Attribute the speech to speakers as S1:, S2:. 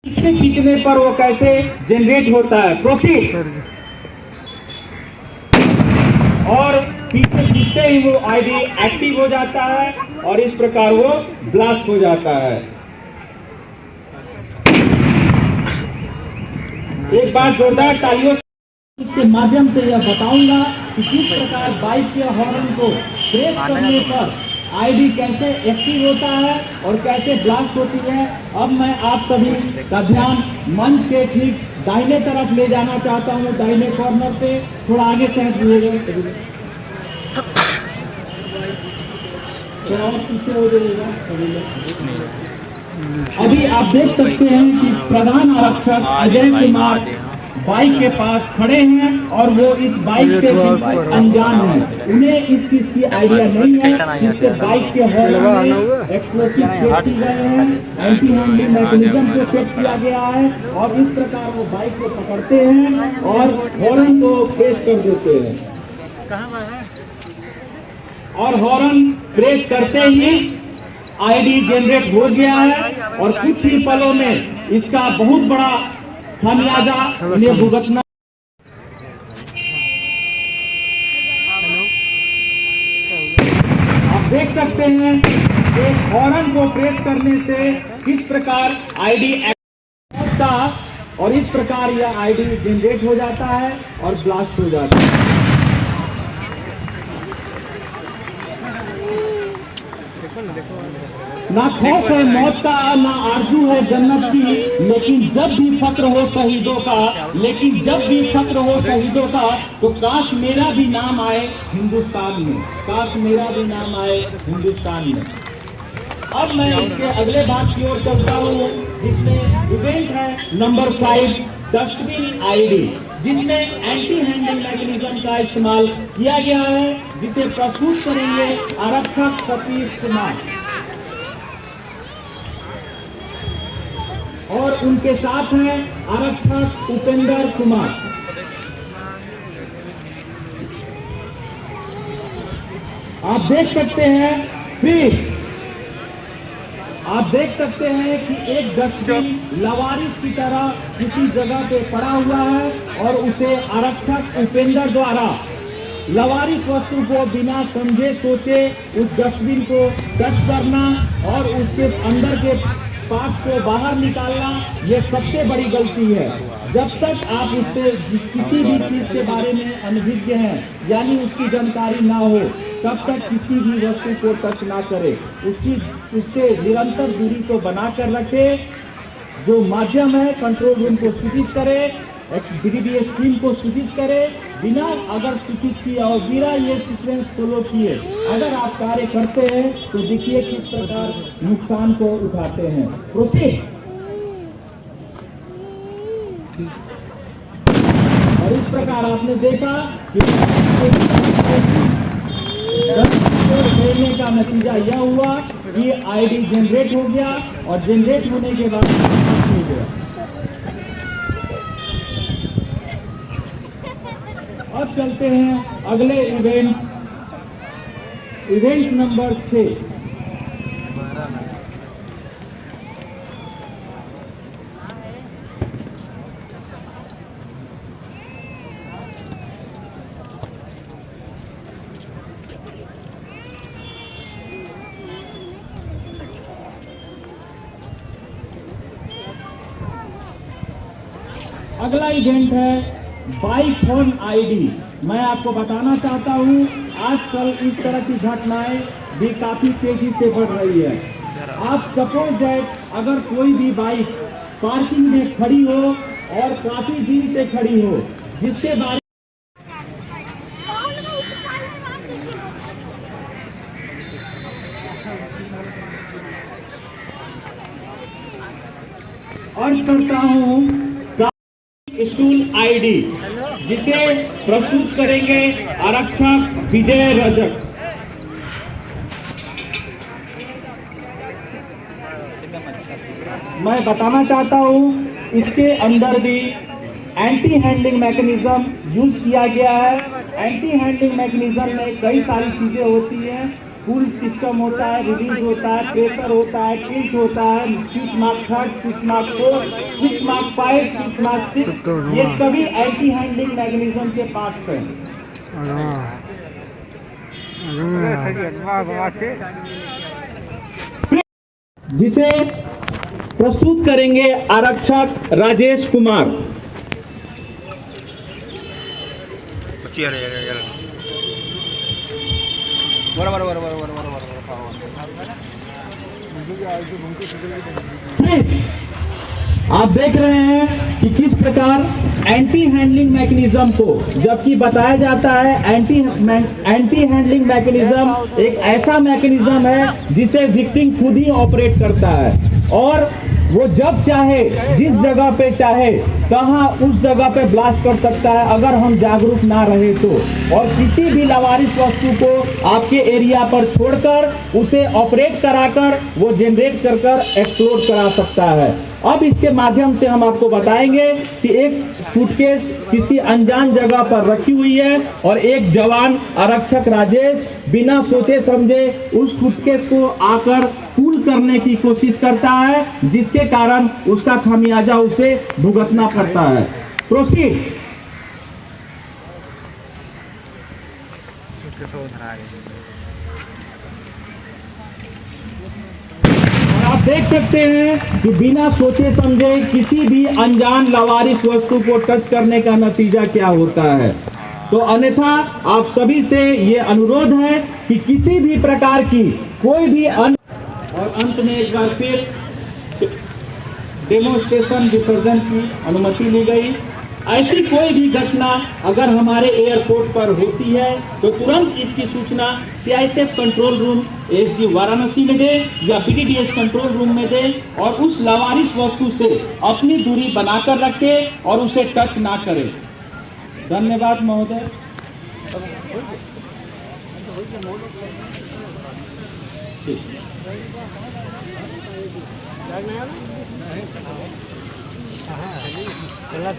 S1: पीछे खींचने पर वो कैसे जनरेट होता है। प्रोसीड। और पीछे खींचते ही वो आईडी एक्टिव हो जाता है और इस प्रकार वो ब्लास्ट हो जाता है। एक बार जोरदार तालियों इसके माध्यम से यह बताऊंगा कि किस प्रकार बाइक के हॉर्न को प्रेस करने पर आईडी कैसे एक्टिव होता है और कैसे ब्लास्ट होती है। अब मैं आप सभी का ध्यान मंच के ठीक दाहिने तरफ ले जाना चाहता हूं, दाहिने कॉर्नर पे थोड़ा आगे से हटिएगा, थोड़ा और पीछे हो जाइएगा। अभी आप देख सकते हैं कि प्रधान आरक्षक अजय कुमार बाइक के पास खड़े हैं और वो इस बाइक से बिल्कुल अनजान है, उन्हें इस चीज की आइडिया नहीं है जिससे बाइक के हॉर्न में एक्सप्लोसिव सेट किए गए हैं, एंटी हैंडलिंग मैकेनिज्म को सेट किया गया है और इस प्रकार वो बाइक को पकड़ते हैं और हॉर्न को प्रेस कर देते हैं। और हॉर्न प्रेस करते ही आईडी जनरेट हो गया है और कुछ ही पलों में इसका बहुत बड़ा खामियाजा इन्हें भुगतना। आप देख सकते हैं कि हॉर्न को प्रेस करने से किस प्रकार आईडी होता और इस प्रकार यह आईडी जनरेट हो जाता है और ब्लास्ट हो जाता है। ना खौफ है मौत का, ना आरजू है जन्नत की, लेकिन जब भी फक्र हो शहीदों का, लेकिन जब भी फक्र हो शहीदों का, तो काश मेरा भी नाम आए हिंदुस्तान में, काश मेरा भी नाम आए हिंदुस्तान में। अब मैं इसके अगले भाग की ओर चलता हूँ जिसमें इवेंट है नंबर 5 डस्टबिन आईडी, जिसमें एंटी हैंडलिंग मैकेनिज्म का इस्तेमाल किया गया है, जिसे प्रस्तुत करेंगे आरक्षक सतीश कुमार और उनके साथ हैं आरक्षक उपेंद्र कुमार। आप देख सकते हैं फिर आप देख सकते हैं कि एक डस्टबिन लवारिस की तरह किसी जगह पे पड़ा हुआ है और उसे आरक्षक उपेंद्र द्वारा लवारिस वस्तु को बिना समझे सोचे उस डस्टबिन को टच करना और उसके अंदर के पार्ट को बाहर निकालना, यह सबसे बड़ी गलती है। जब तक आप उससे किसी भी चीज के बारे में अनभिज्ञ हैं, यानी उसकी जानकारी ना हो, तब तक किसी भी वस्तु को टच ना करें। उससे निरंतर दूरी को बना कर रखे। जो माध्यम है कंट्रोल रूम को सूचित करे, BDBS टीम को सूचित करे। बिना अगर सूचित किया और बिना ये सीक्वेंस फॉलो किए अगर आप कार्य करते हैं तो देखिए किस प्रकार नुकसान को उठाते हैं। प्रोसीड। और इस प्रकार आपने देखा कि खेलने का नतीजा यह हुआ कि आईडी जनरेट हो गया और जनरेट होने के बाद हो गया। अब चलते हैं अगले इवेंट नंबर 6। अगला इवेंट है बाइक फोन आईडी। मैं आपको बताना चाहता हूं आजकल इस तरह की घटनाएं भी काफी तेजी से बढ़ रही है। आप सपोज दैट अगर कोई भी बाइक पार्किंग में खड़ी हो और काफी दिन से खड़ी हो, जिसके बारे अर्ज करता हूं स्टूल आईडी, जिसे प्रस्तुत करेंगे आरक्षक विजय रजक। मैं बताना चाहता हूं इसके अंदर भी एंटी हैंडलिंग मैकेनिज्म यूज किया गया है। एंटी हैंडलिंग मैकेनिज्म में कई सारी चीजें होती हैं। कूल सिस्टम होता है, रिलीज होता है, प्रेशर होता है, टिल्ट होता है, switch mark 3, switch mark 4, switch mark 5, switch mark 6, ये सभी एंटी हैंडलिंग मैकेनिज्म के पार्ट्स हैं। जिसे प्रस्तुत करेंगे आरक्षक राजेश कुमार। आप देख रहे हैं कि किस प्रकार एंटी हैंडलिंग मैकेनिज्म को, जबकि बताया जाता है एंटी हैंडलिंग मैकेनिज्म एक ऐसा मैकेनिज्म है जिसे विक्टिम खुद ही ऑपरेट करता है और वो जब चाहे, जिस जगह पे चाहे, कहां उस जगह पे ब्लास्ट कर सकता है अगर हम जागरूक ना रहे तो, और किसी भी लावारिस वस्तु को आपके एरिया पर छोड़कर उसे ऑपरेट कराकर वो जनरेट कर एक्सप्लोड करा सकता है। अब इसके माध्यम से हम आपको बताएंगे कि एक सूटकेस किसी अनजान जगह पर रखी हुई है और एक जवान आरक्षक राजेश बिना सोचे समझे उस सूटकेस को आकर कूल करने की कोशिश करता है, जिसके कारण उसका खामियाजा उसे भुगतना पड़ता है। प्रोसीड। आप देख सकते हैं कि बिना सोचे समझे किसी भी अनजान लावारिस वस्तु को टच करने का नतीजा क्या होता है। तो अन्यथा आप सभी से ये अनुरोध है कि किसी भी प्रकार की कोई भी और अंत में एक बार फिर डेमोन्स्ट्रेशन विसर्जन की अनुमति ली गई। ऐसी कोई भी घटना अगर हमारे एयरपोर्ट पर होती है तो तुरंत इसकी सूचना CISF control room SG Varanasi में दे या पीटीडीएस कंट्रोल रूम में दे और उस लावारिस वस्तु से अपनी दूरी बनाकर रखे और उसे टच ना करे। धन्यवाद महोदय।
S2: चला